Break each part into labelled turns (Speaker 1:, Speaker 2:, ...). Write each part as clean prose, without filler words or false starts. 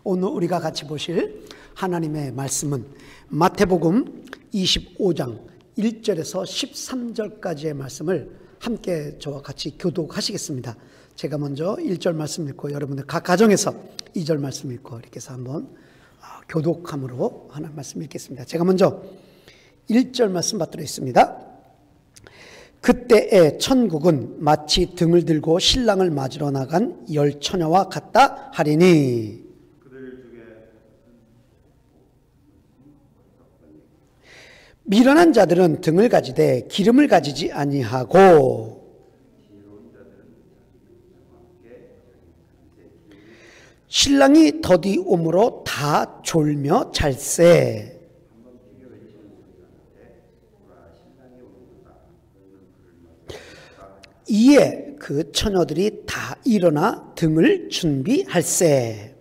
Speaker 1: 오늘 우리가 같이 보실 하나님의 말씀은 마태복음 25장 1절에서 13절까지의 말씀을 함께 저와 같이 교독하시겠습니다. 제가 먼저 1절 말씀 읽고 여러분들 각 가정에서 2절 말씀 읽고 이렇게 해서 한번 교독함으로 하나님 말씀 읽겠습니다. 제가 먼저 1절 말씀 받들어 있습니다. 그때의 천국은 마치 등을 들고 신랑을 맞으러 나간 10 처녀와 같다 하리니 미련한 자들은 등을 가지되 기름을 가지지 아니하고 신랑이 더디 오므로 다 졸며 잘세. 이에 그 처녀들이 다 일어나 등을 준비할세.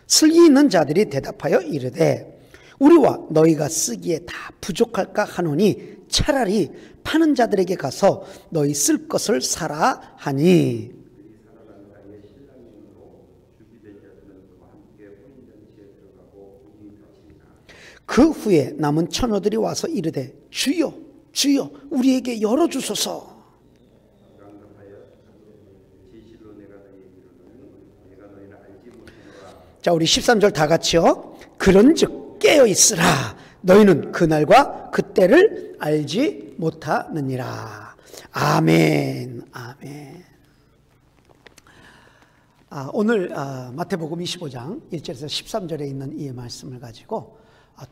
Speaker 1: 슬기 있는 자들이 대답하여 이르되 우리와 너희가 쓰기에 다 부족할까 하노니 차라리 파는 자들에게 가서 너희 쓸 것을 사라 하니 그 후에 남은 처녀들이 와서 이르되 주여 주여 우리에게 열어주소서. 자, 우리 13절 다 같이요. 그런즉 깨어있으라 너희는 그날과 그때를 알지 못하느니라. 아멘. 아멘. 오늘 마태복음 25장 1절에서 13절에 있는 이 말씀을 가지고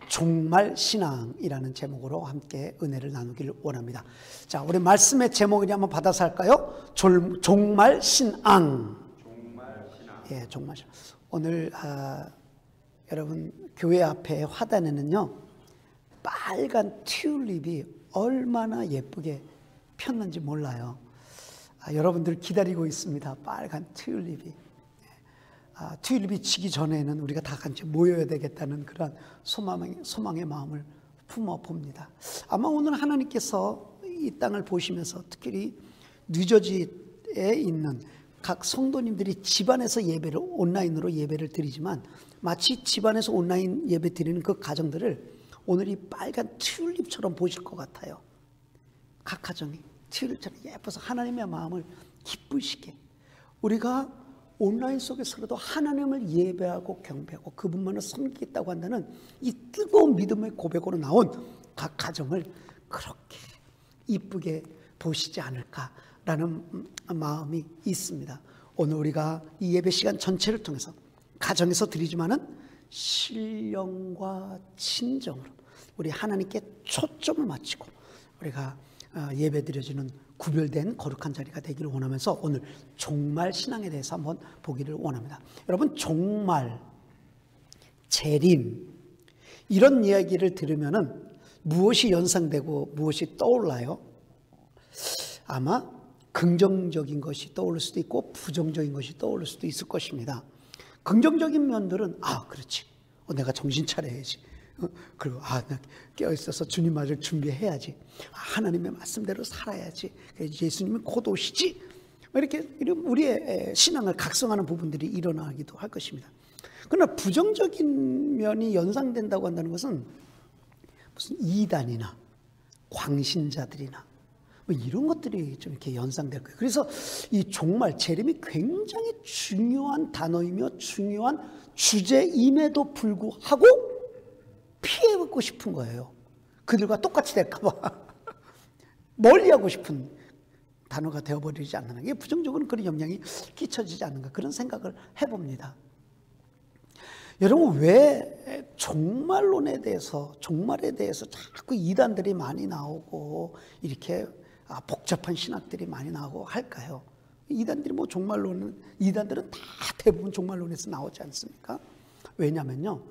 Speaker 1: 종말 신앙이라는 제목으로 함께 은혜를 나누기를 원합니다. 자, 우리 말씀의 제목을 한번 받아서 할까요? 종말 신앙. 예, 종말 신앙. 오늘 여러분 교회 앞에 화단에는요 빨간 튤립이 얼마나 예쁘게 폈는지 몰라요. 여러분들 기다리고 있습니다. 빨간 튤립이. 튤립이 지기 전에는 우리가 다 같이 모여야 되겠다는 그런 소망의 마음을 품어봅니다. 아마 오늘 하나님께서 이 땅을 보시면서 특히 뉴저지에 있는 각 성도님들이 집안에서 예배를 온라인으로 예배를 드리지만 마치 집안에서 온라인 예배 드리는 그 가정들을 오늘 이 빨간 튤립처럼 보실 것 같아요. 각 가정이 튤립처럼 예뻐서 하나님의 마음을 기쁘시게 우리가 온라인 속에서라도 하나님을 예배하고 경배하고 그분만을 섬기겠다고 한다는 이 뜨거운 믿음의 고백으로 나온 각 가정을 그렇게 이쁘게 보시지 않을까라는 마음이 있습니다. 오늘 우리가 이 예배 시간 전체를 통해서 가정에서 드리지만은 신령과 친정으로 우리 하나님께 초점을 맞추고 우리가 예배 드려지는 구별된 거룩한 자리가 되기를 원하면서 오늘 종말 신앙에 대해서 한번 보기를 원합니다. 여러분 종말, 재림 이런 이야기를 들으면은 무엇이 연상되고 무엇이 떠올라요? 아마 긍정적인 것이 떠오를 수도 있고 부정적인 것이 떠오를 수도 있을 것입니다. 긍정적인 면들은 그렇지. 내가 정신 차려야지. 그리고 나 깨어있어서 주님 맞을 준비해야지. 하나님의 말씀대로 살아야지. 예수님은 곧 오시지. 이렇게 우리의 신앙을 각성하는 부분들이 일어나기도 할 것입니다. 그러나 부정적인 면이 연상된다고 한다는 것은 무슨 이단이나 광신자들이나 이런 것들이 좀 이렇게 연상될 거예요. 그래서 이 종말, 재림이 굉장히 중요한 단어이며 중요한 주제임에도 불구하고 피해보고 싶은 거예요. 그들과 똑같이 될까봐 멀리하고 싶은 단어가 되어버리지 않는 게 부정적으로는 그런 영향이 끼쳐지지 않는가 그런 생각을 해봅니다. 여러분 왜 종말론에 대해서 종말에 대해서 자꾸 이단들이 많이 나오고 이렇게 복잡한 신학들이 많이 나오고 할까요? 이단들이 종말론은 이단들은 다 대부분 종말론에서 나오지 않습니까? 왜냐면요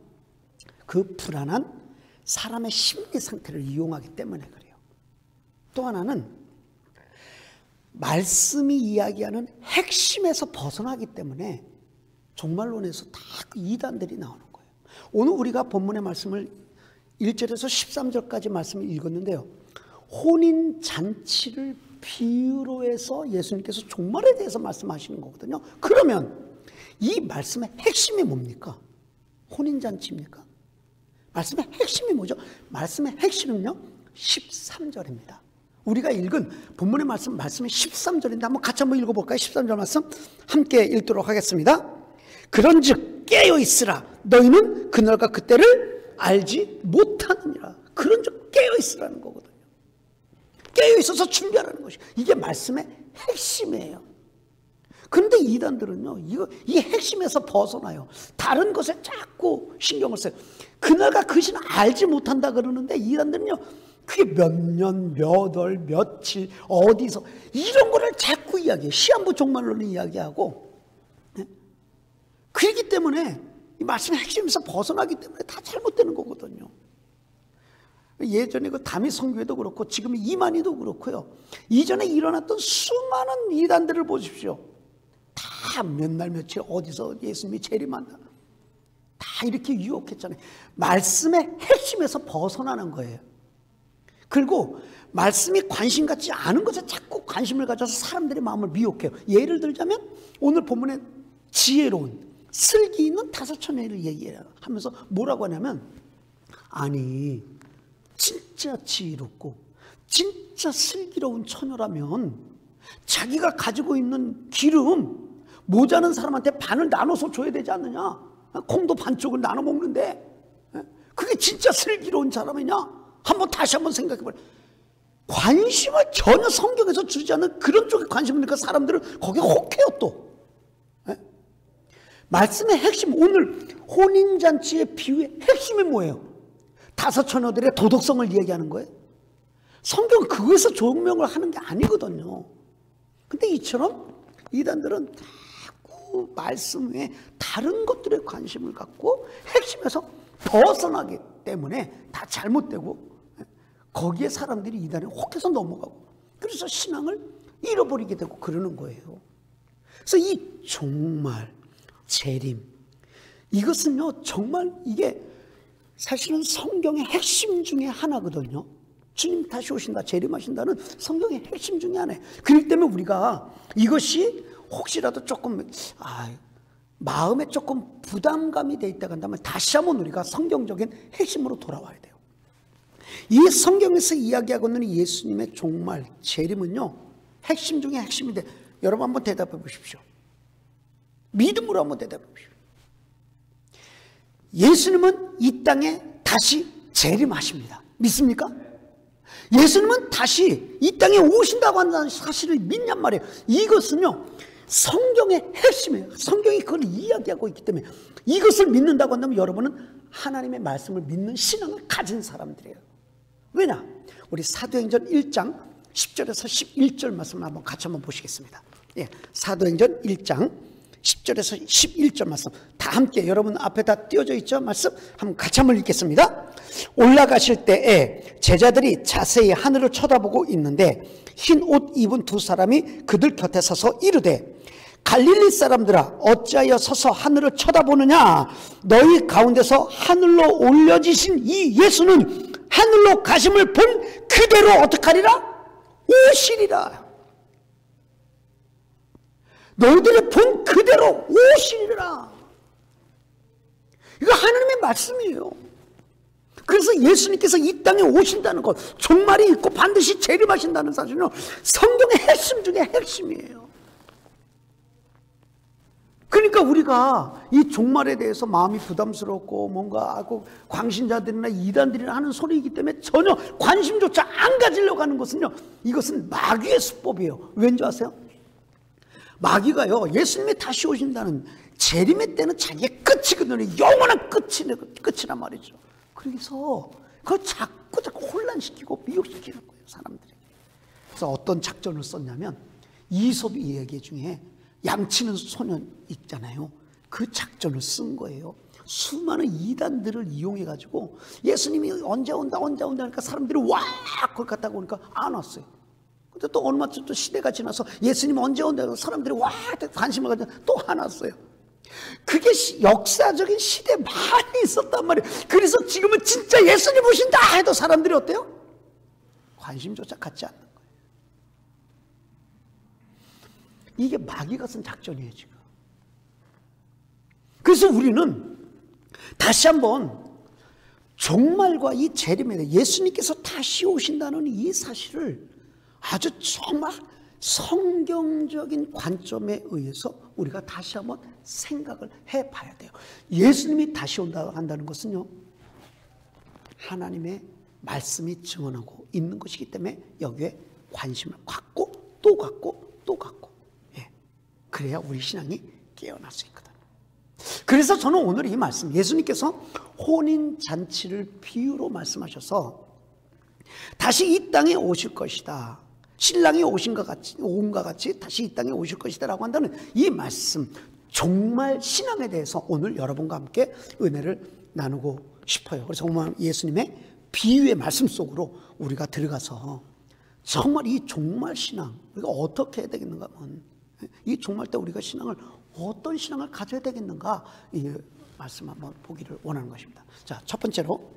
Speaker 1: 그 불안한 사람의 심리 상태를 이용하기 때문에 그래요. 또 하나는 말씀이 이야기하는 핵심에서 벗어나기 때문에 종말론에서 다 그 이단들이 나오는 거예요. 오늘 우리가 본문의 말씀을 1절에서 13절까지 말씀을 읽었는데요. 혼인 잔치를 비유로 해서 예수님께서 종말에 대해서 말씀하시는 거거든요. 그러면 이 말씀의 핵심이 뭡니까? 혼인잔치입니까? 말씀의 핵심이 뭐죠? 말씀의 핵심은요 13절입니다. 우리가 읽은 본문의 말씀의 13절인데 한번 같이 한번 읽어볼까요? 13절 말씀 함께 읽도록 하겠습니다. 그런즉 깨어있으라. 너희는 그날과 그때를 알지 못하느니라. 그런즉 깨어있으라는 거거든요. 깨어있어서 준비하라는 것이 이게 말씀의 핵심이에요. 그런데 이단들은요 이 핵심에서 벗어나요. 다른 것에 자꾸 신경을 써요. 그날과 그 시는 알지 못한다 그러는데 이단들은요 그게 몇 년, 몇 월, 며칠, 어디서 이런 거를 자꾸 이야기해요. 시한부 종말론을 이야기하고. 그렇기 때문에 이 말씀의 핵심에서 벗어나기 때문에 다 잘못되는 거거든요. 예전에 그 다미 선교회도 그렇고 지금 이만희도 그렇고요. 이전에 일어났던 수많은 이단들을 보십시오. 다 몇 날 며칠 어디서 예수님이 재림한다. 다 이렇게 유혹했잖아요. 말씀의 핵심에서 벗어나는 거예요. 그리고 말씀이 관심 갖지 않은 것에 자꾸 관심을 가져서 사람들의 마음을 미혹해요. 예를 들자면 오늘 본문에 지혜로운 슬기 있는 5처녀를 얘기하면서 뭐라고 하냐면 아니 진짜 지혜롭고 진짜 슬기로운 처녀라면 자기가 가지고 있는 기름 모자는 사람한테 반을 나눠서 줘야 되지 않느냐. 콩도 반쪽을 나눠 먹는데 그게 진짜 슬기로운 사람이냐. 다시 한번 생각해봐요. 관심을 전혀 성경에서 주지 않는 그런 쪽에 관심을 넣으니까 사람들은 거기에 혹해요 또. 말씀의 핵심, 오늘 혼인잔치의 비유의 핵심이 뭐예요? 5처녀들의 도덕성을 이야기하는 거예요. 성경은 그것에서 조명을 하는 게 아니거든요. 근데 이처럼 이단들은 자꾸 말씀 외에 다른 것들에 관심을 갖고 핵심에서 벗어나기 때문에 다 잘못되고 거기에 사람들이 이단에 혹해서 넘어가고 그래서 신앙을 잃어버리게 되고 그러는 거예요. 그래서 이 종말, 재림 이것은요 정말 이게 사실은 성경의 핵심 중에 하나거든요. 주님 다시 오신다, 재림하신다는 성경의 핵심 중에 하나예요. 그렇기 때문에 우리가 이것이 혹시라도 조금 마음에 조금 부담감이 돼 있다고 한다면 다시 한번 우리가 성경적인 핵심으로 돌아와야 돼요. 이 성경에서 이야기하고 있는 예수님의 종말, 재림은요 핵심 중에 핵심인데 여러분 한번 대답해 보십시오. 믿음으로 한번 대답해 보십시오. 예수님은 이 땅에 다시 재림하십니다. 믿습니까? 예수님은 다시 이 땅에 오신다고 하는 사실을 믿냔 말이에요. 이것은요 성경의 핵심이에요. 성경이 그걸 이야기하고 있기 때문에 이것을 믿는다고 한다면 여러분은 하나님의 말씀을 믿는 신앙을 가진 사람들이에요. 왜냐? 우리 사도행전 1장 10절에서 11절 말씀을 한번 같이 한번 보시겠습니다. 예, 사도행전 1장 10절에서 11절 말씀 다 함께 여러분 앞에 다 띄어져 있죠? 말씀 한번 같이 한번 읽겠습니다. 올라가실 때에 제자들이 자세히 하늘을 쳐다보고 있는데 흰 옷 입은 2사람이 그들 곁에 서서 이르되 갈릴리 사람들아 어찌하여 서서 하늘을 쳐다보느냐. 너희 가운데서 하늘로 올려지신 이 예수는 하늘로 가심을 본 그대로 어떡하리라? 오시리라. 너희들이 본 그대로 오시리라. 이거 하나님의 말씀이에요. 그래서 예수님께서 이 땅에 오신다는 것, 종말이 있고 반드시 재림하신다는 사실은 성경의 핵심 중에 핵심이에요. 그러니까 우리가 이 종말에 대해서 마음이 부담스럽고 뭔가 하고 광신자들이나 이단들이나 하는 소리이기 때문에 전혀 관심조차 안 가지려고 하는 것은요, 이것은 마귀의 수법이에요. 왠지 아세요? 마귀가요 예수님이 다시 오신다는 재림의 때는 자기의 끝이거든요. 영원한 끝이란 말이죠. 그래서 그걸 자꾸 혼란시키고 미혹시키는 거예요, 사람들에게. 그래서 어떤 작전을 썼냐면 이솝 이야기 중에 양치는 소년 있잖아요. 그 작전을 쓴 거예요. 수많은 이단들을 이용해가지고 예수님이 언제 온다 하니까 사람들이 와 그걸 갖다가 오니까 안 왔어요. 근데 또 얼마 또 시대가 지나서 예수님 언제 온다 해서 사람들이 와 관심을 가지고 또 안 왔어요. 그게 역사적인 시대에 많이 있었단 말이에요. 그래서 지금은 진짜 예수님 오신다 해도 사람들이 어때요? 관심조차 갖지 않는 거예요. 이게 마귀가 쓴 작전이에요, 지금. 그래서 우리는 다시 한번 종말과 이 재림에 대해 예수님께서 다시 오신다는 이 사실을 아주 정말 성경적인 관점에 의해서 우리가 다시 한번 생각을 해봐야 돼요. 예수님이 다시 온다 한다는 것은요, 하나님의 말씀이 증언하고 있는 것이기 때문에 여기에 관심을 갖고 또 갖고 또 갖고, 그래야 우리 신앙이 깨어날 수 있거든요. 그래서 저는 오늘 이 말씀, 예수님께서 혼인잔치를 비유로 말씀하셔서 다시 이 땅에 오실 것이다, 신랑이 온과 같이 다시 이 땅에 오실 것이다 라고 한다는 이 말씀, 종말 신앙에 대해서 오늘 여러분과 함께 은혜를 나누고 싶어요. 그래서 오늘 예수님의 비유의 말씀 속으로 우리가 들어가서 정말 이 종말 신앙, 우리가 어떻게 해야 되겠는가 하면, 이 종말 때 우리가 신앙을 어떤 신앙을 가져야 되겠는가, 이 말씀 한번 보기를 원하는 것입니다. 자, 첫 번째로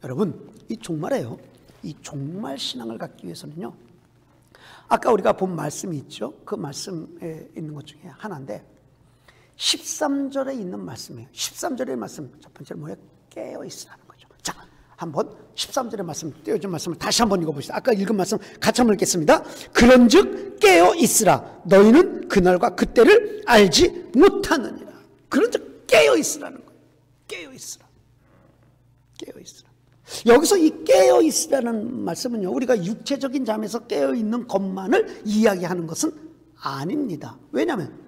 Speaker 1: 여러분, 이 종말에요, 이 종말 신앙을 갖기 위해서는요, 아까 우리가 본 말씀이 있죠. 그 말씀에 있는 것 중에 하나인데 13절에 있는 말씀이에요. 13절의 말씀, 첫 번째로 뭐예요? 깨어있으라는 거죠. 자, 한번 13절의 말씀, 떼어준 말씀을 다시 한번 읽어보시다. 아까 읽은 말씀 같이 한번 읽겠습니다. 그런즉 깨어있으라, 너희는 그날과 그때를 알지 못하느니라. 그런즉 깨어있으라는 거예요. 깨어있으라, 깨어있으라. 여기서 이 깨어있으라는 말씀은요, 우리가 육체적인 잠에서 깨어있는 것만을 이야기하는 것은 아닙니다. 왜냐하면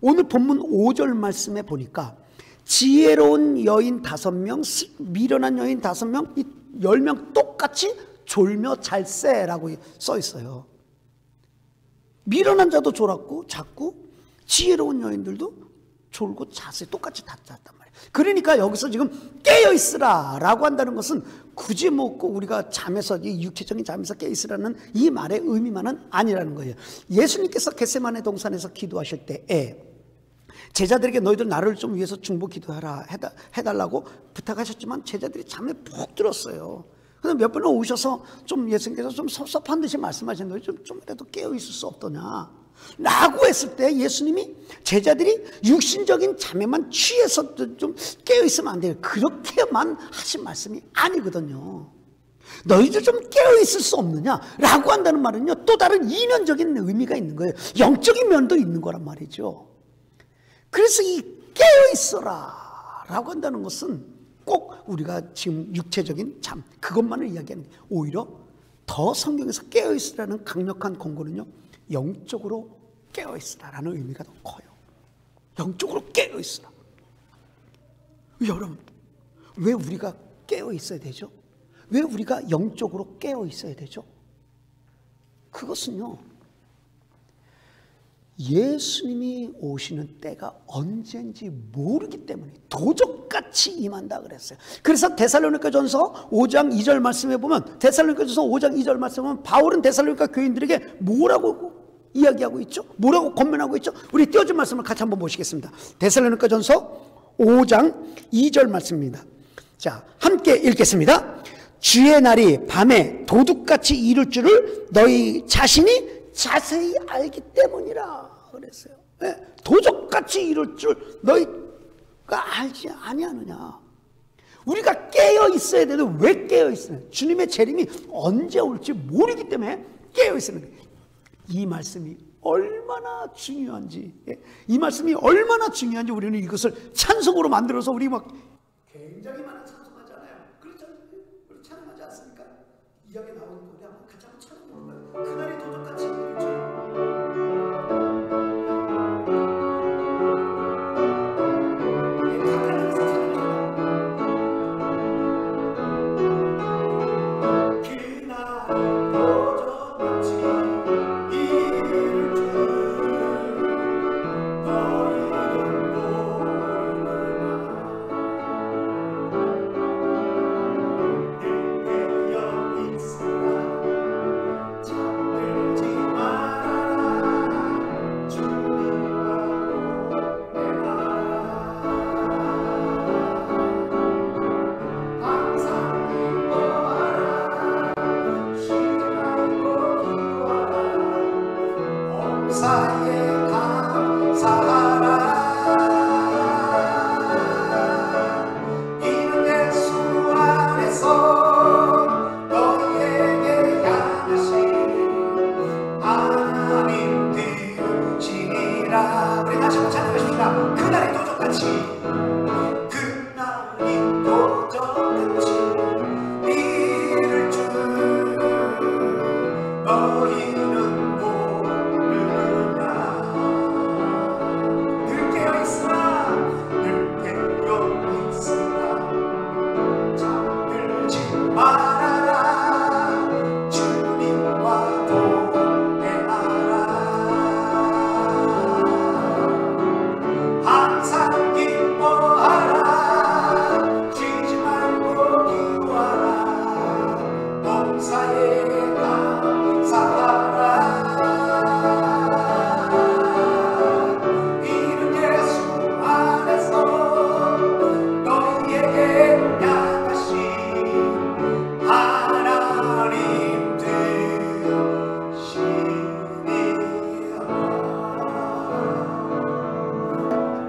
Speaker 1: 오늘 본문 5절 말씀에 보니까 지혜로운 여인 5명, 미련한 여인 5명, 이 10명 똑같이 졸며 잘세라고 써 있어요. 미련한 자도 졸았고 잤고, 지혜로운 여인들도 졸고 잤어요. 똑같이 다 잤단 말이에요. 그러니까 여기서 지금 깨어있으라 라고 한다는 것은 굳이 뭐 우리가 잠에서, 이 육체적인 잠에서 깨어있으라는 이 말의 의미만은 아니라는 거예요. 예수님께서 겟세마네 동산에서 기도하실 때에 제자들에게 너희들 나를 좀 위해서 중보 기도하라 해달라고 부탁하셨지만 제자들이 잠에 푹 들었어요. 그래서 몇 번은 오셔서 좀 예수님께서 좀 섭섭한 듯이 말씀하시는 거예요. 좀이라도 깨어있을 수 없더냐 라고 했을 때 예수님이 제자들이 육신적인 잠에만 취해서 좀 깨어있으면 안 돼요. 그렇게만 하신 말씀이 아니거든요. 너희들 좀 깨어있을 수 없느냐 라고 한다는 말은요, 또 다른 이면적인 의미가 있는 거예요. 영적인 면도 있는 거란 말이죠. 그래서 이 깨어있어라 라고 한다는 것은 꼭 우리가 지금 육체적인 잠, 그것만을 이야기하는 게, 오히려 더 성경에서 깨어있으라는 강력한 권고는요, 영적으로 깨어있으라는 의미가 더 커요. 영적으로 깨어있으라. 여러분, 왜 우리가 깨어있어야 되죠? 왜 우리가 영적으로 깨어있어야 되죠? 그것은요, 예수님이 오시는 때가 언제인지 모르기 때문에 도적같이 임한다 그랬어요. 그래서 데살로니가전서 5장 2절 말씀에 보면, 데살로니가전서 5장 2절 말씀에 보면 바울은 데살로니가 교인들에게 뭐라고 이야기하고 있죠? 뭐라고 권면하고 있죠? 우리 띄워준 말씀을 같이 한번 보시겠습니다. 데살로니가전서 5장 2절 말씀입니다. 자, 함께 읽겠습니다. 주의 날이 밤에 도둑같이 이룰 줄을 너희 자신이 자세히 알기 때문이라 그랬어요. 네, 도적같이 이룰 줄 너희가 알지 아니하느냐. 우리가 깨어 있어야 되는데 왜 깨어 있어요? 주님의 재림이 언제 올지 모르기 때문에 깨어 있는 거예요. 이 말씀이 얼마나 중요한지, 이 말씀이 얼마나 중요한지 우리는 이것을 찬송으로 만들어서 우리 막 굉장히 많은 찬송하잖아요. 그렇잖아요. 우리 찬송하지 않습니까? 이야기 나오는 노래 한번 같이 한번 찬송해 볼까요? 그날이 도둑같이 이룰 줄. 사에 가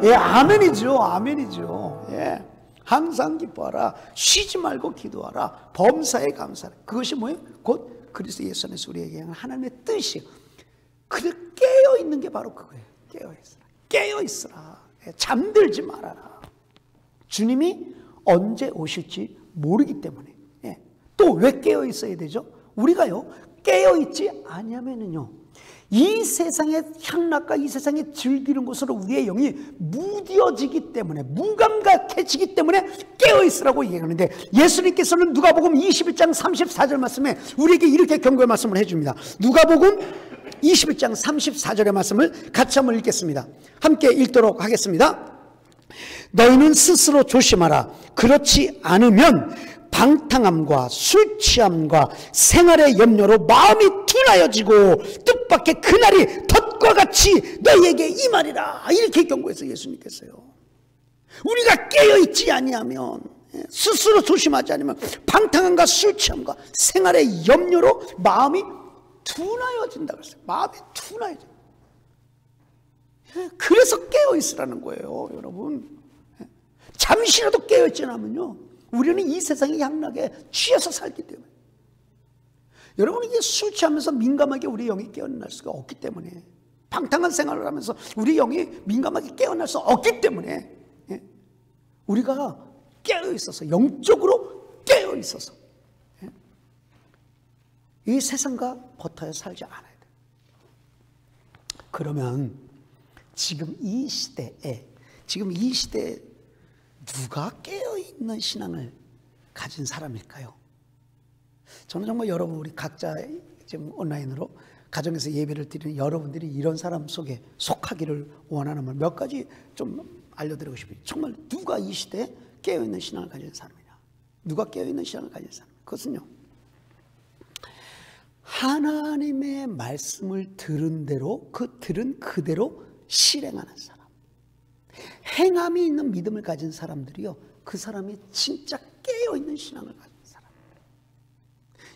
Speaker 1: 예, 아멘이죠. 아멘이죠. 예. 항상 기뻐하라. 쉬지 말고 기도하라. 범사에 감사하라. 그것이 뭐예요? 곧 그리스도 예수 안에서 우리에게 하나님의 뜻이에요. 그들 깨어 있는 게 바로 그거예요. 깨어 있으라. 깨어 있으라. 예, 잠들지 말아라. 주님이 언제 오실지 모르기 때문에. 예. 또 왜 깨어 있어야 되죠? 우리가요, 깨어 있지 아니하면은요, 이 세상의 향락과 이 세상의 즐기는 것으로 우리의 영이 무뎌지기 때문에, 무감각해지기 때문에 깨어있으라고 얘기하는데, 예수님께서는 누가복음 21장 34절 말씀에 우리에게 이렇게 경고의 말씀을 해줍니다. 누가복음 21장 34절의 말씀을 같이 한번 읽겠습니다. 함께 읽도록 하겠습니다. 너희는 스스로 조심하라. 그렇지 않으면 방탕함과 술 취함과 생활의 염려로 마음이 둔하여지고 뜻밖의 그날이 덫과 같이 너희에게 임하리라. 이렇게 경고했어요, 예수님께서요. 우리가 깨어있지 아니하면, 스스로 조심하지 않으면 방탕함과 술 취함과 생활의 염려로 마음이 둔하여진다고 했어요. 마음이 둔하여진다. 그래서 깨어있으라는 거예요, 여러분. 잠시라도 깨어있지 않으면요, 우리는 이 세상의 향락에 취해서 살기 때문에. 여러분, 이게 술 취하면서 민감하게 우리 영이 깨어날 수가 없기 때문에, 방탕한 생활을 하면서 우리 영이 민감하게 깨어날 수 없기 때문에, 우리가 깨어있어서, 영적으로 깨어있어서 이 세상과 버텨 살지 않아야 돼. 그러면 지금 이 시대에 누가 깨어있는 신앙을 가진 사람일까요? 저는 정말 여러분, 우리 각자 지금 온라인으로 가정에서 예배를 드리는 여러분들이 이런 사람 속에 속하기를 원하는 말 몇 가지 좀 알려드리고 싶어요. 정말 누가 이 시대에 깨어있는 신앙을 가진 사람이냐? 누가 깨어있는 신앙을 가진 사람? 그것은요, 하나님의 말씀을 들은 대로, 들은 그대로 실행하는 사람. 행함이 있는 믿음을 가진 사람들이요, 그 사람이 진짜 깨어있는 신앙을 가진 사람.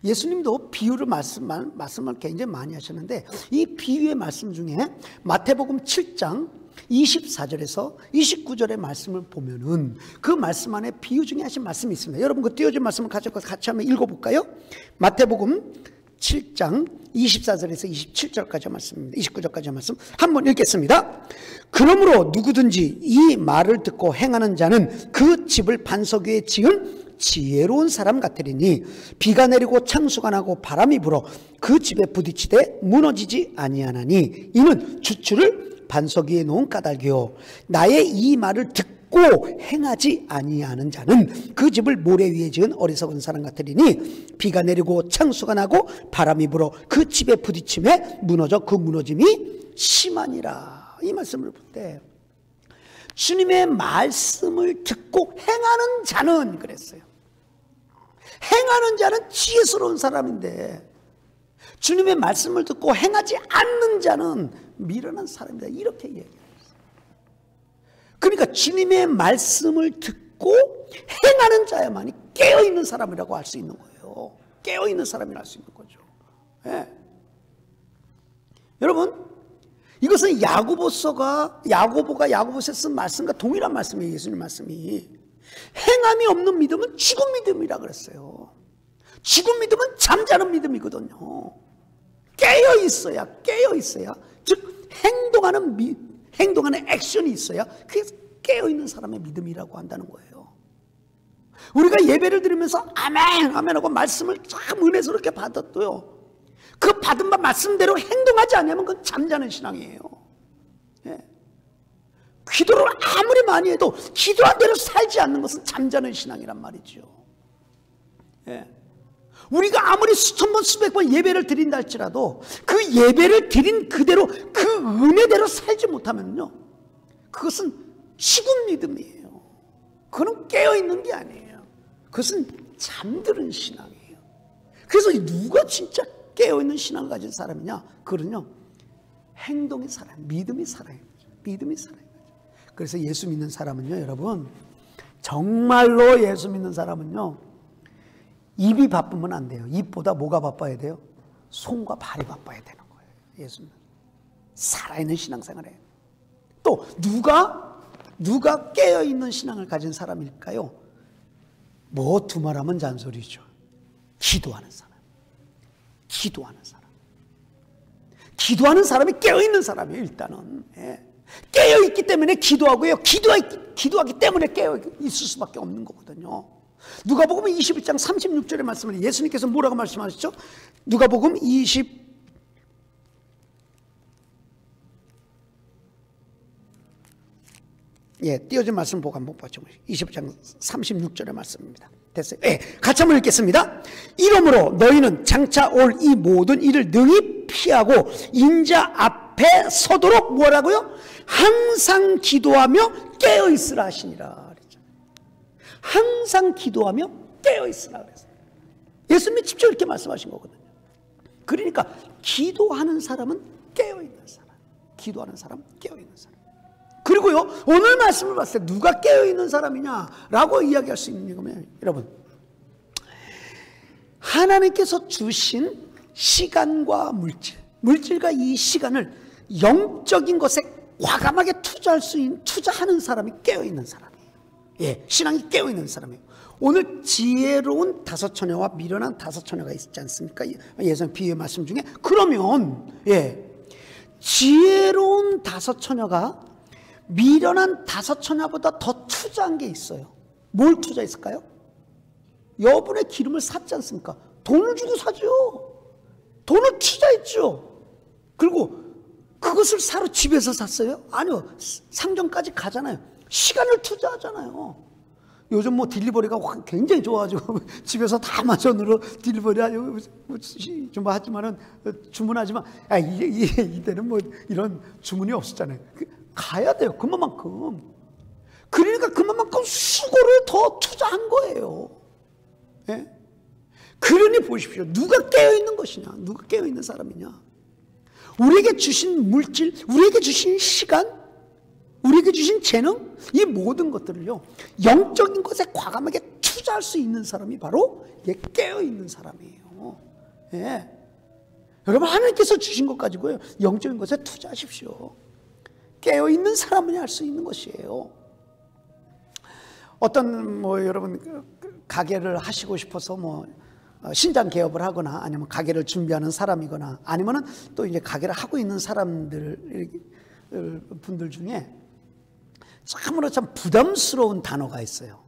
Speaker 1: 예수님도 비유를 말씀을 굉장히 많이 하셨는데, 이 비유의 말씀 중에 마태복음 7장 24절에서 29절의 말씀을 보면은 그 말씀 안에 비유 중에 하신 말씀이 있습니다. 여러분, 그 띄워진 말씀을 가지고 같이 한번 읽어볼까요? 마태복음 7장 24절에서 27절까지 말씀입니다. 29절까지 말씀 한번 읽겠습니다. 그러므로 누구든지 이 말을 듣고 행하는 자는 그 집을 반석 위에 지은 지혜로운 사람 같으리니 비가 내리고 창수가 나고 바람이 불어 그 집에 부딪히되 무너지지 아니하나니 이는 주추를 반석 위에 놓은 까닭이요 나의 이 말을 듣고 행하지 아니하는 자는 그 집을 모래 위에 지은 어리석은 사람 같으리니 비가 내리고 창수가 나고 바람이 불어 그 집에 부딪힘에 무너져 그 무너짐이 심하니라. 이 말씀을 볼 때 주님의 말씀을 듣고 행하는 자는 그랬어요. 행하는 자는 지혜스러운 사람인데 주님의 말씀을 듣고 행하지 않는 자는 미련한 사람이다. 이렇게 얘기해요. 그러니까 주님의 말씀을 듣고 행하는 자야만이 깨어있는 사람이라고 할 수 있는 거예요. 깨어있는 사람이라 할 수 있는 거죠. 예. 여러분, 이것은 야고보가 야고보서에 쓴 말씀과 동일한 말씀이에요. 예수님 말씀이. 행함이 없는 믿음은 죽은 믿음이라 그랬어요. 죽은 믿음은 잠자는 믿음이거든요. 깨어 있어야, 즉 행동하는 액션이 있어야 그게 깨어 있는 사람의 믿음이라고 한다는 거예요. 우리가 예배를 드리면서 아멘, 아멘하고 말씀을 참 은혜스럽게 받았도요, 그 받은 말씀대로 행동하지 않으면 그건 잠자는 신앙이에요. 예. 기도를 아무리 많이 해도 기도한 대로 살지 않는 것은 잠자는 신앙이란 말이죠. 예. 우리가 아무리 수천 번 수백 번 예배를 드린다 할지라도 그 예배를 드린 그대로 그 은혜대로 살지 못하면요, 그것은 죽은 믿음이에요. 그건 깨어있는 게 아니에요. 그것은 잠드는 신앙이에요. 그래서 누가 진짜 깨어있는 신앙을 가진 사람이냐? 그거는요, 행동이 살아요. 믿음이 살아요. 믿음이 살아요. 그래서 예수 믿는 사람은요, 여러분, 정말로 예수 믿는 사람은요, 입이 바쁘면 안 돼요. 입보다 뭐가 바빠야 돼요? 손과 발이 바빠야 되는 거예요. 예수는 살아있는 신앙생활에. 또 누가 깨어있는 신앙을 가진 사람일까요? 뭐 두말하면 잔소리죠. 기도하는 사람. 기도하는 사람이 깨어있는 사람이에요. 일단은. 예. 깨어있기 때문에 기도하고요, 기도하기 때문에 깨어있을 수밖에 없는 거거든요. 누가복음 21장 36절의 말씀을 예수님께서 뭐라고 말씀하셨죠? 누가복음 띄어진 말씀 보고 한번 보죠. 20장 36절의 말씀입니다. 됐어요. 같이 한번 읽겠습니다. 이러므로 너희는 장차 올 이 모든 일을 능히 피하고 인자 앞에 서도록 뭐라고요? 항상 기도하며 깨어있으라 하시니라. 항상 기도하며 깨어있으라 그랬어요. 예수님이 직접 이렇게 말씀하신 거거든요. 그러니까 기도하는 사람은 깨어있는 사람, 기도하는 사람, 깨어있는 사람. 그리고요, 오늘 말씀을 봤을 때 누가 깨어있는 사람이냐라고 이야기할 수 있는 거면, 여러분, 하나님께서 주신 시간과 물질과 이 시간을 영적인 것에 과감하게 투자하는 사람이 깨어있는 사람이에요. 예, 신앙이 깨어있는 사람이에요. 오늘 지혜로운 다섯 처녀와 미련한 다섯 처녀가 있지 않습니까? 예전 비유의 말씀 중에. 그러면 지혜로운 다섯 처녀가 미련한 다섯 처녀보다 더 투자한 게 있어요. 뭘 투자했을까요? 여분의 기름을 샀지 않습니까? 돈을 주고 사죠. 돈을 투자했죠. 그리고 그것을 사러 집에서 샀어요? 아니요, 상점까지 가잖아요. 시간을 투자하잖아요. 요즘 뭐 딜리버리가 굉장히 좋아가지고 집에서 다 마전으로 딜리버리 하려고 좀 하지만은, 주문하지만, 이때는 뭐 이런 주문이 없었잖아요. 가야 돼요. 그만큼. 그러니까 그만큼 수고를 더 투자한 거예요. 예? 그러니 보십시오. 누가 깨어있는 것이냐? 누가 깨어있는 사람이냐? 우리에게 주신 물질, 우리에게 주신 시간, 우리에게 주신 재능, 이 모든 것들을요, 영적인 것에 과감하게 투자할 수 있는 사람이 바로 깨어있는 사람이에요. 예. 여러분, 하나님께서 주신 것 가지고요, 영적인 것에 투자하십시오. 깨어있는 사람만이 할 수 있는 것이에요. 어떤 여러분 가게를 하시고 싶어서 신장 개업을 하거나, 아니면 가게를 준비하는 사람이거나, 아니면은 또 이제 가게를 하고 있는 분들 중에 참으로 참 부담스러운 단어가 있어요.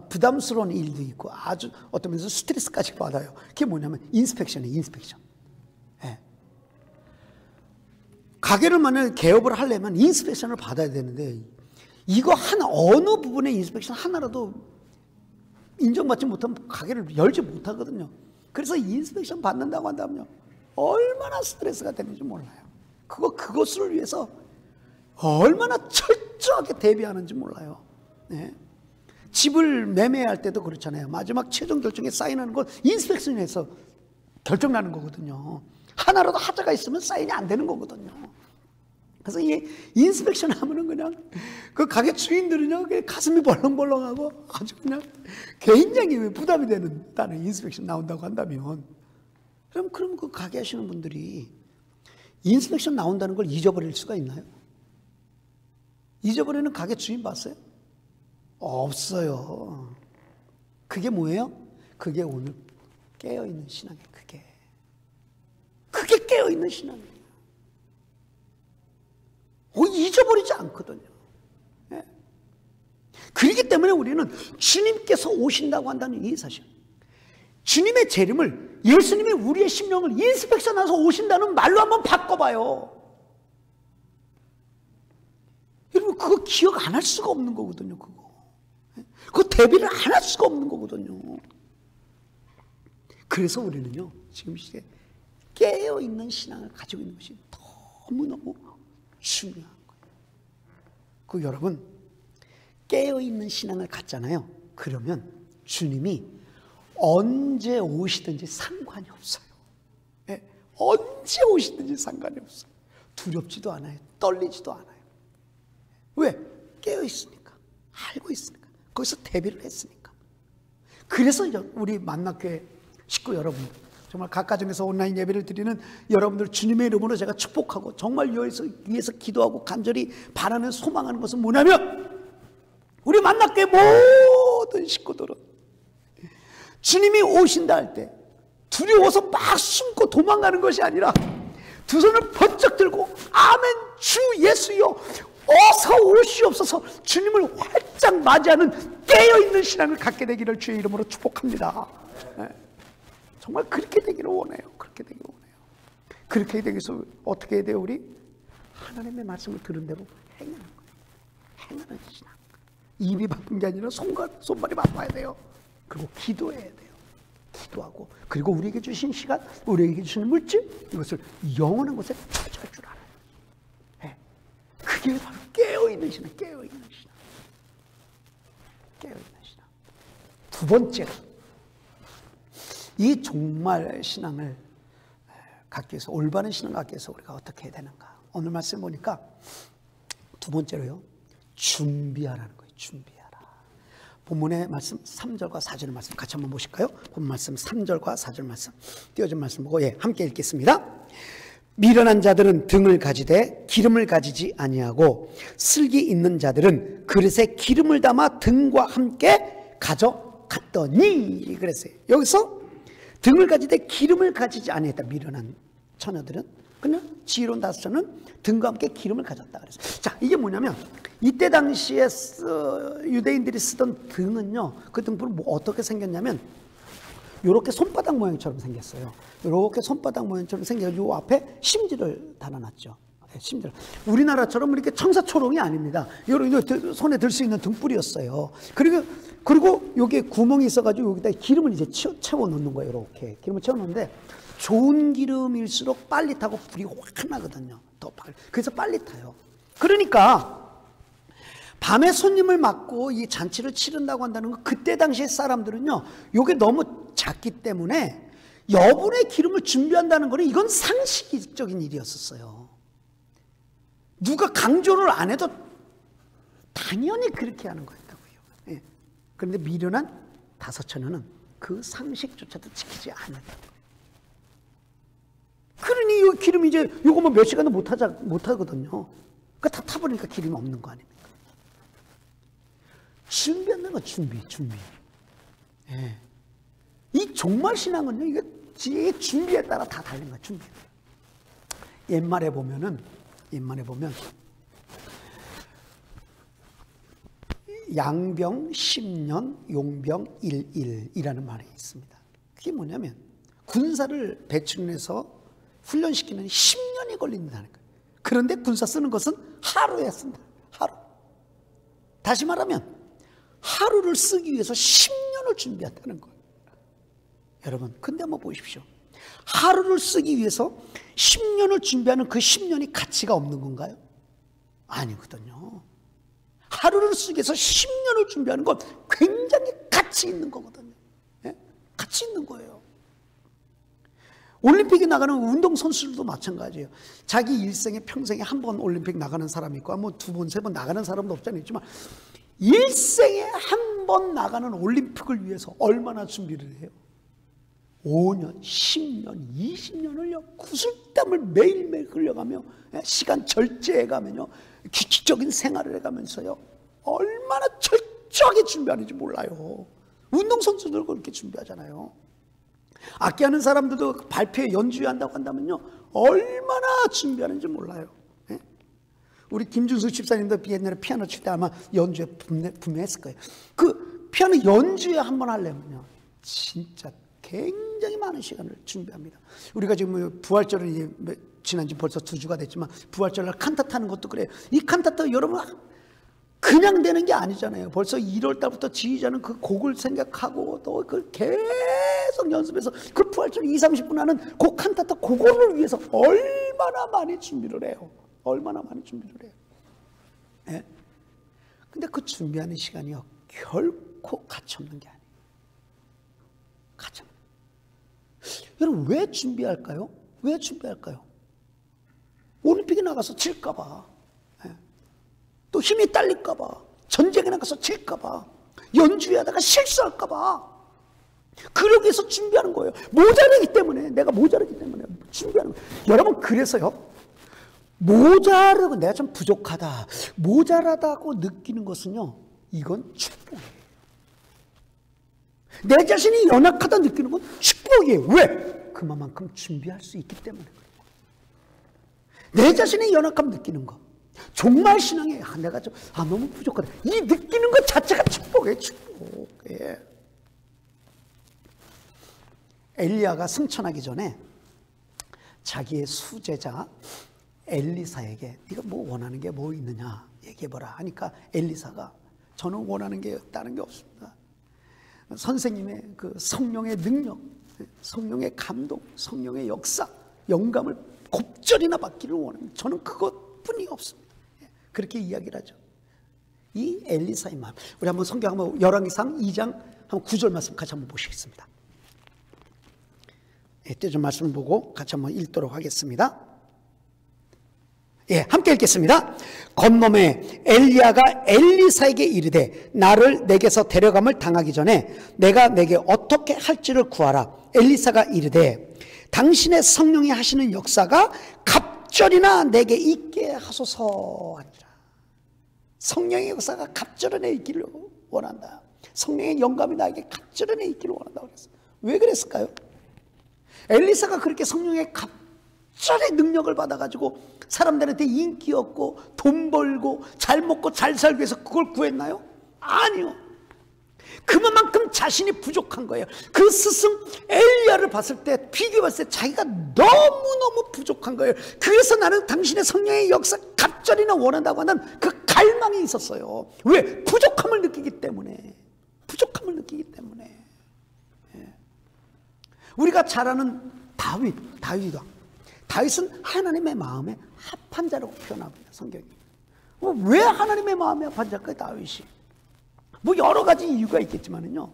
Speaker 1: 부담스러운 일도 있고 아주 어떤 면에서 스트레스까지 받아요. 그게 뭐냐면 인스펙션이에요. 인스펙션. 예. 가게를 만약에 개업을 하려면 인스펙션을 받아야 되는데, 이거 어느 부분의 인스펙션 하나라도 인정받지 못하면 가게를 열지 못하거든요. 그래서 인스펙션 받는다고 한다면요, 얼마나 스트레스가 되는지 몰라요. 그것을 위해서 얼마나 철저하게 대비하는지 몰라요. 네. 집을 매매할 때도 그렇잖아요. 마지막 최종 결정에 사인하는 건 인스펙션에서 결정나는 거거든요. 하나라도 하자가 있으면 사인이 안 되는 거거든요. 그래서 이 인스펙션 하면은 그냥 그 가게 주인들은요, 가슴이 벌렁벌렁하고 아주 그냥 굉장히 부담이 되는 인스펙션 나온다고 한다면, 그럼 그 가게 하시는 분들이 인스펙션 나온다는 걸 잊어버릴 수가 있나요? 잊어버리는 가게 주인 봤어요? 없어요. 그게 뭐예요? 그게 오늘 깨어있는 신앙이에요. 그게 깨어있는 신앙이에요. 잊어버리지 않거든요. 예? 그렇기 때문에 우리는 주님께서 오신다고 한다는 이 사실, 주님의 재림을, 예수님이 우리의 심령을 인스펙션해서 오신다는 말로 한번 바꿔봐요. 여러분, 그거 기억 안 할 수가 없는 거거든요. 그거 대비를 안 할 수가 없는 거거든요. 그래서 우리는요, 지금 시대에 깨어있는 신앙을 가지고 있는 것이 너무너무 중요한 거예요. 그 여러분, 깨어있는 신앙을 갖잖아요. 그러면 주님이 언제 오시든지 상관이 없어요. 네, 언제 오시든지 상관이 없어요. 두렵지도 않아요. 떨리지도 않아요. 왜? 깨어있으니까. 알고 있으니까. 거기서 대비를 했으니까. 그래서 우리 만나교회 식구 여러분들, 정말 각 가정에서 온라인 예배를 드리는 여러분들 주님의 이름으로 제가 축복하고 정말 위해서 기도하고 간절히 바라는 소망하는 것은 뭐냐면, 우리 만나교회 모든 식구들은 주님이 오신다 할 때 두려워서 막 숨고 도망가는 것이 아니라 두 손을 번쩍 들고 아멘 주 예수여 어서 오시옵소서, 주님을 활짝 맞이하는 깨어있는 신앙을 갖게 되기를 주의 이름으로 축복합니다. 네. 정말 그렇게 되기를 원해요. 그렇게 되기를 원해요. 그렇게 되기 위해서 어떻게 해야 돼요? 우리 하나님의 말씀을 들은 대로 행하는 거예요. 행하는 신앙. 입이 바쁜 게 아니라 손발이 바빠야 돼요. 그리고 기도해야 돼요. 기도하고, 그리고 우리에게 주신 시간, 우리에게 주신 물질, 이것을 영원한 곳에 투자할 줄 알아요. 네. 그게 바로 깨어있는 신앙, 깨어있는 신앙. 깨어있는 신앙. 두 번째로, 이 종말 신앙을 갖기 위해서, 올바른 신앙을 갖기 위해서 우리가 어떻게 해야 되는가? 오늘 말씀 보니까 두 번째로요, 준비하라는 거예요. 준비하라. 본문의 말씀 3절과 4절 말씀 같이 한번 보실까요? 본문 말씀 3절과 4절 말씀 띄워진 말씀 보고 함께 읽겠습니다. 미련한 자들은 등을 가지되 기름을 가지지 아니하고 슬기 있는 자들은 그릇에 기름을 담아 등과 함께 가져갔더니, 그랬어요. 여기서 등을 가지되 기름을 가지지 아니했다. 미련한 처녀들은, 그냥 지혜로운 다섯처는 등과 함께 기름을 가졌다 그랬어요. 자, 이게 뭐냐면, 이때 당시에 유대인들이 쓰던 등은요, 그 등불은 어떻게 생겼냐면 이렇게 손바닥 모양처럼 생겼어요. 이렇게 손바닥 모양처럼 생겨서 요 앞에 심지를 달아놨죠. 심지를. 우리나라처럼 이렇게 청사초롱이 아닙니다. 이렇게 손에 들 수 있는 등불이었어요. 그리고 여기에 구멍이 있어가지고 여기다 기름을 이제 채워 놓는 거예요. 이렇게 기름을 채워 놓는데, 좋은 기름일수록 빨리 타고 불이 확 나거든요. 더 빨리. 그래서 빨리 타요. 그러니까 밤에 손님을 맞고 이 잔치를 치른다고 한다는 건, 그때 당시의 사람들은요, 이게 너무 작기 때문에 여분의 기름을 준비한다는 거는 이건 상식적인 일이었었어요. 누가 강조를 안 해도 당연히 그렇게 하는 거였다고요. 예. 그런데 미련한 다섯 처녀는 그 상식조차도 지키지 않았다는 거예요. 그러니 이 기름이 이제 요거 뭐 몇 시간도 못 하거든요. 그러니까 다 타버리니까 기름이 없는 거 아닙니까? 준비한다는 거, 준비. 예. 이 종말 신앙은요, 이게 준비에 따라 다 달린 거야, 준비. 옛말에 보면 양병 10년, 용병 1일이라는 말이 있습니다. 그게 뭐냐면, 군사를 배출해서 훈련시키는 10년이 걸린다는 거예요. 그런데 군사 쓰는 것은 하루에 쓴다. 하루. 다시 말하면 하루를 쓰기 위해서 10년을 준비한다는 거예요. 여러분, 근데 한번 보십시오. 하루를 쓰기 위해서 10년을 준비하는 그 10년이 가치가 없는 건가요? 아니거든요. 하루를 쓰기 위해서 10년을 준비하는 건 굉장히 가치 있는 거거든요. 예? 가치 있는 거예요. 올림픽에 나가는 운동선수들도 마찬가지예요. 자기 일생에 평생에 한 번 올림픽 나가는 사람이 있고, 뭐 두 번, 세 번 나가는 사람도 없잖아요. 있지만 일생에 한 번 나가는 올림픽을 위해서 얼마나 준비를 해요? 5년, 10년, 20년을요 구슬땀을 매일매일 흘려가며 시간 절제해가면요 규칙적인 생활을 해가면서요 얼마나 철저하게 준비하는지 몰라요. 운동선수들 그렇게 준비하잖아요. 악기하는 사람들도 발표에 연주한다고 한다면요 얼마나 준비하는지 몰라요. 우리 김준수 집사님도 옛날에 피아노 칠 때 아마 연주에 분명했을 거예요. 그 피아노 연주에 한번 하려면요 진짜 굉장히 많은 시간을 준비합니다. 우리가 지금 부활절은 지난 지 벌써 2주가 됐지만 부활절날 칸타타 하는 것도 그래요. 이 칸타타 여러분 그냥 되는 게 아니잖아요. 벌써 1월 달부터 지휘자는 그 곡을 생각하고 또 그걸 계속 연습해서 그 부활절 20-30분 하는 그 칸타타 그거를 위해서 얼마나 많이 준비를 해요. 얼마나 많이 준비를 해요. 예? 근데 그 준비하는 시간이요 결코 가치없는 게 아니에요. 가치없는. 여러분 왜 준비할까요? 왜 준비할까요? 올림픽에 나가서 질까봐, 또 힘이 딸릴까봐, 전쟁에 나가서 질까봐, 연주하다가 실수할까봐, 그러기 위해서 준비하는 거예요. 모자라기 때문에, 내가 모자라기 때문에 준비하는 거예요. 여러분 그래서요 모자라고 내가 좀 부족하다, 모자라다고 느끼는 것은요 이건 축복이에요. 내 자신이 연약하다 느끼는 건 축복이에요. 왜? 그만큼 준비할 수 있기 때문에. 내 자신의 연약함 느끼는 거 정말 신앙에 내가 좀 너무 부족하다 이 느끼는 것 자체가 축복이에요. 축복. 예. 엘리야가 승천하기 전에 자기의 수제자 엘리사에게 네가 뭐 원하는 게 뭐 있느냐 얘기해보라 하니까 엘리사가 저는 원하는 게 다른 게 없습니다. 선생님의 그 성령의 능력, 성령의 감동, 성령의 역사, 영감을 곱절이나 받기를 원합니다. 저는 그것뿐이 없습니다. 그렇게 이야기를 하죠. 이 엘리사의 마음. 우리 한번 성경 한번 열왕기상 2장 한번 9절 말씀 같이 한번 보시겠습니다. 떼전 말씀을 보고 같이 한번 읽도록 하겠습니다. 예, 함께 읽겠습니다. 건너매 엘리야가 엘리사에게 이르되 나를 내게서 데려감을 당하기 전에 내가 내게 어떻게 할지를 구하라. 엘리사가 이르되 당신의 성령이 하시는 역사가 갑절이나 내게 있게 하소서 하니라. 성령의 역사가 갑절에 있기를 원한다. 성령의 영감이 나에게 갑절에 있기를 원한다고 그랬어요. 왜 그랬을까요? 엘리사가 그렇게 성령의 갑절의 능력을 받아가지고 사람들한테 인기 얻고 돈 벌고 잘 먹고 잘 살기 위해서 그걸 구했나요? 아니요. 그만큼 자신이 부족한 거예요. 그 스승 엘리야를 봤을 때, 비교했을 때 자기가 너무너무 부족한 거예요. 그래서 나는 당신의 성령의 역사 갑절이나 원한다고 하는 그 갈망이 있었어요. 왜? 부족함을 느끼기 때문에. 부족함을 느끼기 때문에. 예. 우리가 잘 아는 다윗은 하나님의 마음에 합한 자라고 표현합니다. 성경이. 왜 하나님의 마음에 합한 자일까요? 다윗이. 뭐 여러 가지 이유가 있겠지만은요.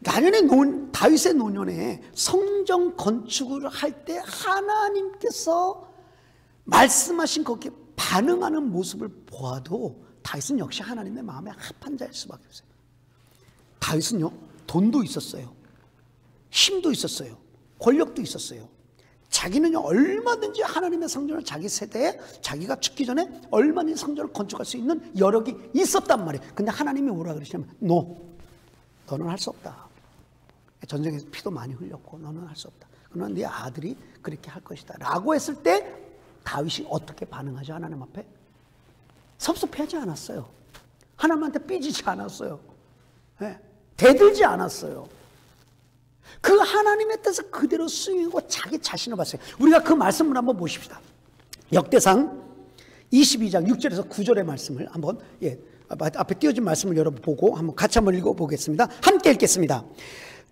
Speaker 1: 다윗의 노년에 성전 건축을 할 때 하나님께서 말씀하신 거기에 반응하는 모습을 보아도 다윗은 역시 하나님의 마음에 합한 자일 수밖에 없어요. 다윗은요, 돈도 있었어요. 힘도 있었어요. 권력도 있었어요. 자기는 얼마든지 하나님의 성전을 자기 세대에 자기가 죽기 전에 얼마든지 성전을 건축할 수 있는 여력이 있었단 말이에요. 근데 하나님이 뭐라 그러시냐면 너는 할 수 없다. 전쟁에서 피도 많이 흘렸고 너는 할 수 없다. 그러나 네 아들이 그렇게 할 것이다 라고 했을 때 다윗이 어떻게 반응하죠? 하나님 앞에? 섭섭해하지 않았어요. 하나님한테 삐지지 않았어요. 네. 대들지 않았어요. 그 하나님의 뜻을 그대로 수용하고 자기 자신을 봤어요. 우리가 그 말씀을 한번 보십시다. 역대상 22장 6절에서 9절의 말씀을 한번 앞에 띄워진 말씀을 여러분 보고 한번 같이 한번 읽어보겠습니다. 함께 읽겠습니다.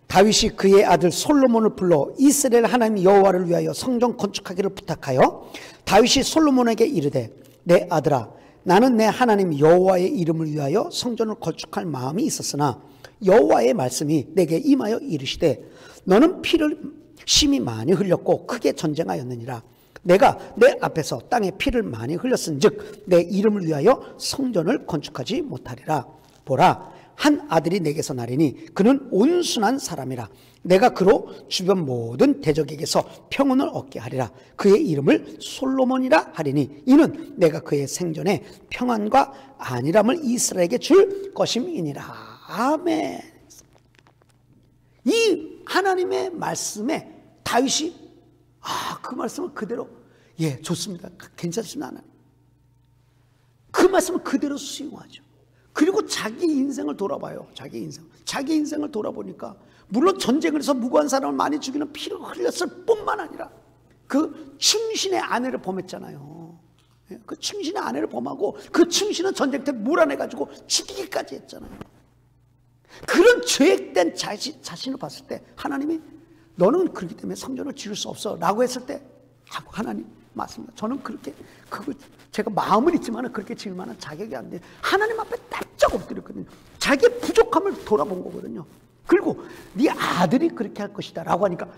Speaker 1: 다윗이 그의 아들 솔로몬을 불러 이스라엘 하나님 여호와를 위하여 성전 건축하기를 부탁하여 다윗이 솔로몬에게 이르되 내 아들아 나는 내 하나님 여호와의 이름을 위하여 성전을 건축할 마음이 있었으나 여호와의 말씀이 내게 임하여 이르시되 너는 피를 심히 많이 흘렸고 크게 전쟁하였느니라. 내가 내 앞에서 땅에 피를 많이 흘렸은즉 내 이름을 위하여 성전을 건축하지 못하리라. 보라 한 아들이 내게서 나리니 그는 온순한 사람이라. 내가 그로 주변 모든 대적에게서 평온을 얻게 하리라. 그의 이름을 솔로몬이라 하리니 이는 내가 그의 생전에 평안과 안일함을 이스라엘에게 줄 것임이니라. 아멘. 이 하나님의 말씀에 다윗이 그 말씀을 그대로 좋습니다. 괜찮습니다. 하나님. 그 말씀을 그대로 수용하죠. 그리고 자기 인생을 돌아봐요. 자기 인생을 돌아보니까 물론 전쟁을 해서 무고한 사람을 많이 죽이는 피를 흘렸을 뿐만 아니라 그 충신의 아내를 범했잖아요. 그 충신의 아내를 범하고 그 충신은 전쟁 때 몰아내가지고 죽이기까지 했잖아요. 그런 죄악된 자신을 봤을 때 하나님이 너는 그렇기 때문에 성전을 지을 수 없어 라고 했을 때 하나님 맞습니다. 저는 그렇게 제가 마음은 있지만 그렇게 지을 만한 자격이 안 돼. 하나님 앞에 납작 엎드렸거든요. 자기의 부족함을 돌아본 거거든요. 그리고 네 아들이 그렇게 할 것이다 라고 하니까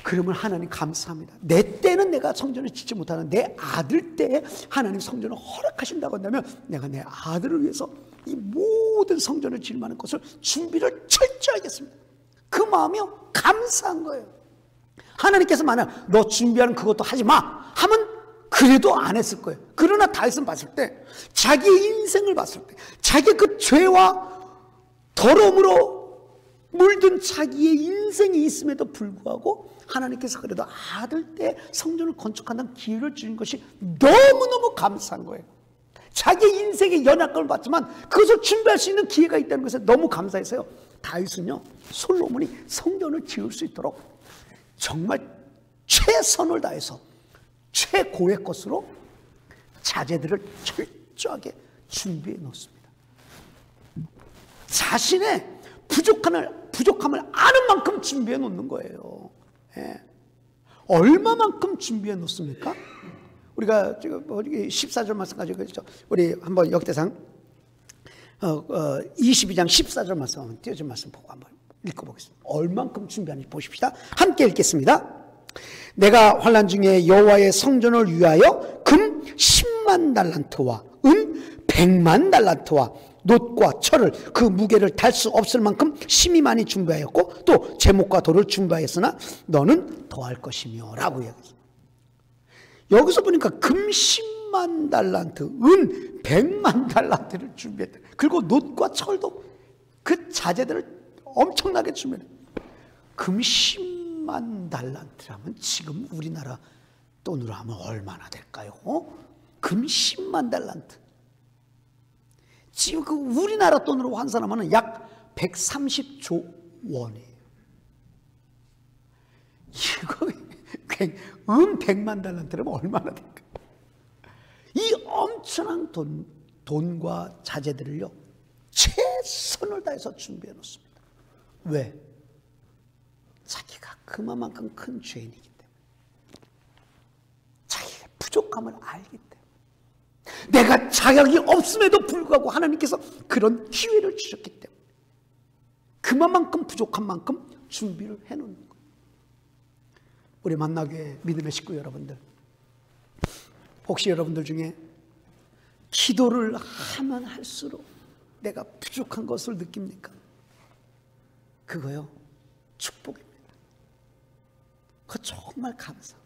Speaker 1: 그러면 하나님 감사합니다. 내 때는 내가 성전을 짓지 못하는 내 아들 때에 하나님 성전을 허락하신다고 한다면 내가 내 아들을 위해서 이 모든 성전을 지을 만한 것을 준비를 철저히 하겠습니다. 그 마음이 감사한 거예요. 하나님께서 만약 너 준비하는 그것도 하지 마 하면 그래도 안 했을 거예요. 그러나 다윗은 봤을 때 자기의 인생을 봤을 때 자기의 그 죄와 더러움으로 물든 자기의 인생이 있음에도 불구하고 하나님께서 그래도 아들 때 성전을 건축한다는 기회를 주신 것이 너무너무 감사한 거예요. 자기의 인생의 연약감을 봤지만 그것을 준비할 수 있는 기회가 있다는 것에 너무 감사해서요. 다윗은요, 솔로몬이 성전을 지을 수 있도록 정말 최선을 다해서 최고의 것으로 자재들을 철저하게 준비해 놓습니다. 자신의 부족함을 아는 만큼 준비해 놓는 거예요. 얼마만큼 준비해 놓습니까? 우리가 지금 14절 말씀 가지고 있죠. 우리 한번 역대상 22장 14절 말씀 한번 띄워진 말씀 보고 한번 읽어보겠습니다. 얼만큼 준비하는지 보십시다. 함께 읽겠습니다. 내가 환난 중에 여호와의 성전을 위하여 금 10만 달란트와 은 100만 달란트와 놋과 철을 그 무게를 달 수 없을 만큼 심히 많이 준비하였고 또 제목과 돌을 준비하였으나 너는 더할 것이며 라고 이야기했습니다. 여기서 보니까 금 10만 달란트, 은 100만 달란트를 준비했다. 그리고 놋과 철도 그 자재들을 엄청나게 준비했다. 금 10만 달란트라면 지금 우리나라 돈으로 하면 얼마나 될까요? 금 10만 달란트. 지금 그 우리나라 돈으로 환산하면 약 130조 원이에요. 이거 은 100만 달란트라면 얼마나 될까요? 이 엄청난 돈과 자재들을요, 최선을 다해서 준비해 놓습니다. 왜? 자기가 그만큼 큰 죄인이기 때문에, 자기의 부족함을 알기 때문에, 내가 자격이 없음에도 불구하고 하나님께서 그런 기회를 주셨기 때문에 그만큼 부족한 만큼 준비를 해놓는 거예요. 우리 만나교회 믿음의 식구 여러분들, 혹시 여러분들 중에 기도를 하면 할수록 내가 부족한 것을 느낍니까? 그거요, 축복입니다. 그거 정말 감사해요.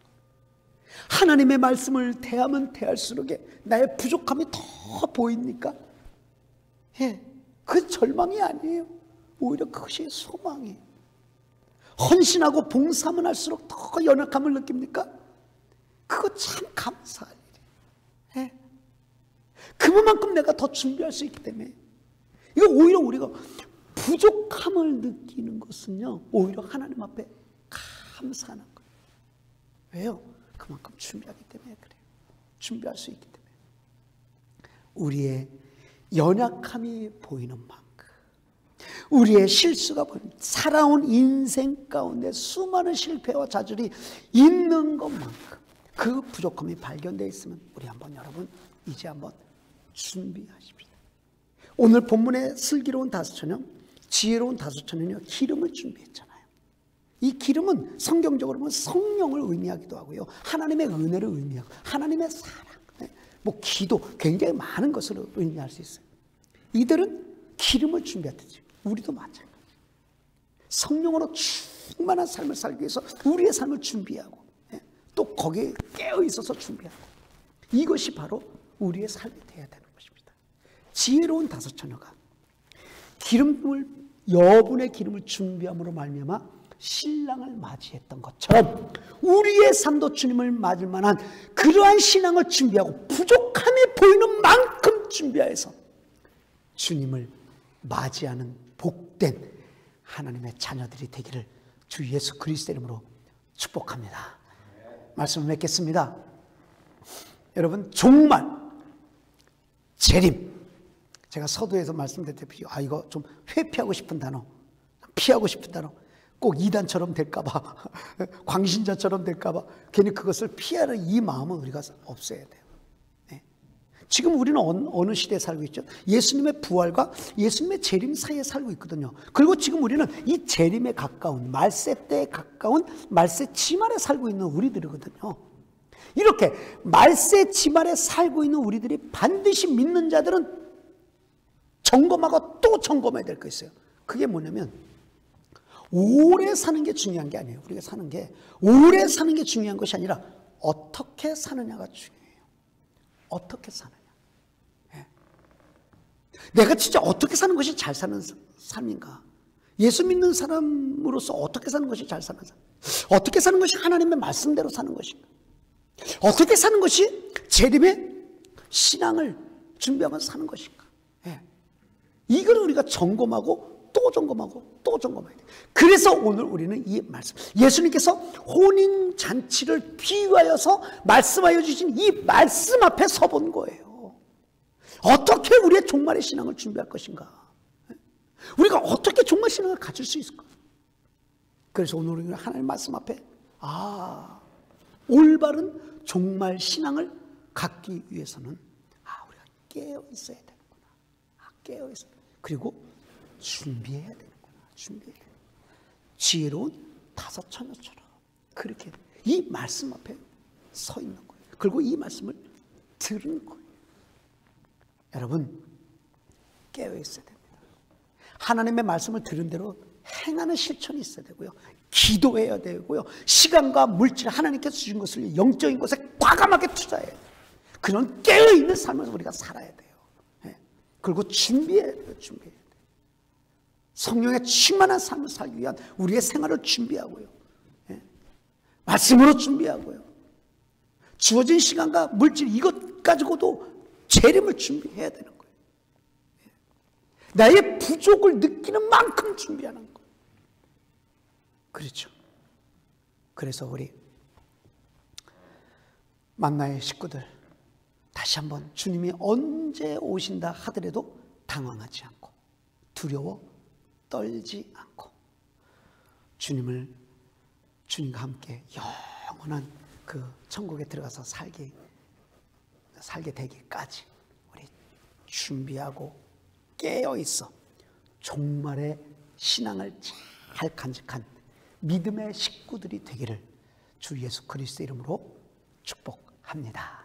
Speaker 1: 하나님의 말씀을 대하면 대할수록 나의 부족함이 더 보입니까? 그 절망이 아니에요. 오히려 그것이 소망이에요. 헌신하고 봉사하면 할수록 더 연약함을 느낍니까? 그거 참 감사할 일이에요. 그만큼 내가 더 준비할 수 있기 때문에 이거 오히려 우리가 부족함을 느끼는 것은요, 오히려 하나님 앞에 감사하는 거예요. 왜요? 그만큼 준비하기 때문에 그래요. 준비할 수 있기 때문에. 우리의 연약함이 보이는 만큼, 우리의 실수가 보이는, 살아온 인생 가운데 수많은 실패와 좌절이 있는 것만큼 그 부족함이 발견되어 있으면 우리 한번 여러분 이제 한번 준비하십시다. 오늘 본문의 슬기로운 다섯처녀, 지혜로운 다섯처녀는요, 기름을 준비했잖아요. 이 기름은 성경적으로 보면 성령을 의미하기도 하고요, 하나님의 은혜를 의미하고 하나님의 사랑, 기도, 굉장히 많은 것을 의미할 수 있어요. 이들은 기름을 준비하듯이 우리도 마찬가지. 성령으로 충만한 삶을 살기 위해서 우리의 삶을 준비하고 또 거기에 깨어 있어서 준비하고, 이것이 바로 우리의 삶이 되어야 되는 것입니다. 지혜로운 다섯 처녀가 여분의 기름을 준비함으로 말미암아 신랑을 맞이했던 것처럼 우리의 삶도 주님을 맞을 만한 그러한 신앙을 준비하고 부족함이 보이는 만큼 준비하여서 주님을 맞이하는 복된 하나님의 자녀들이 되기를 주 예수 그리스도 이름으로 축복합니다. 말씀을 맺겠습니다. 여러분, 정말 재림, 제가 서두에서 말씀드렸듯이 이거 좀 회피하고 싶은 단어, 피하고 싶은 단어, 꼭 이단처럼 될까봐 광신자처럼 될까봐 괜히 그것을 피하는 이 마음은 우리가 없애야 돼요. 지금 우리는 어느 시대에 살고 있죠? 예수님의 부활과 예수님의 재림 사이에 살고 있거든요. 그리고 지금 우리는 이 재림에 가까운, 말세 때에 가까운 말세 지말에 살고 있는 우리들이거든요. 이렇게 말세 지말에 살고 있는 우리들이 반드시 믿는 자들은 점검하고 또 점검해야 될 거 있어요. 그게 뭐냐면 오래 사는 게 중요한 게 아니에요. 우리가 사는 게 오래 사는 게 중요한 것이 아니라 어떻게 사느냐가 중요해요. 어떻게 사느냐. 내가 진짜 어떻게 사는 것이 잘 사는 삶인가? 예수 믿는 사람으로서 어떻게 사는 것이 잘 사는 삶? 어떻게 사는 것이 하나님의 말씀대로 사는 것인가? 어떻게 사는 것이 재림의 신앙을 준비하면서 사는 것인가? 이걸 우리가 점검하고 또 점검하고 또 점검해야 돼요. 그래서 오늘 우리는 이 말씀, 예수님께서 혼인잔치를 비유하여서 말씀하여 주신 이 말씀 앞에 서본 거예요. 어떻게 우리의 종말의 신앙을 준비할 것인가? 우리가 어떻게 종말 신앙을 가질 수 있을까? 그래서 오늘 우리는 하나님 말씀 앞에 올바른 종말 신앙을 갖기 위해서는 우리가 깨어 있어야 되는구나. 깨어 있어야 돼. 그리고 준비해야 되는구나. 준비해야 돼. 지혜로운 다섯 처녀처럼 그렇게 이 말씀 앞에 서 있는 거예요. 그리고 이 말씀을 들은 거예요. 여러분, 깨어 있어야 됩니다. 하나님의 말씀을 들은 대로 행하는 실천이 있어야 되고요. 기도해야 되고요. 시간과 물질, 하나님께서 주신 것을 영적인 것에 과감하게 투자해야 돼요. 그런 깨어있는 삶을 우리가 살아야 돼요. 그리고 준비해야 돼요. 준비해야 돼요. 성령의 충만한 삶을 살기 위한 우리의 생활을 준비하고요. 말씀으로 준비하고요. 주어진 시간과 물질, 이것 가지고도 재림을 준비해야 되는 거예요. 나의 부족을 느끼는 만큼 준비하는 거예요. 그렇죠. 그래서 우리 만나의 식구들 다시 한번 주님이 언제 오신다 하더라도 당황하지 않고 두려워 떨지 않고 주님과 함께 영원한 그 천국에 들어가서 살게 되기까지 우리 준비하고 깨어 있어 종말의 신앙을 잘 간직한 믿음의 식구들이 되기를 주 예수 그리스도 이름으로 축복합니다.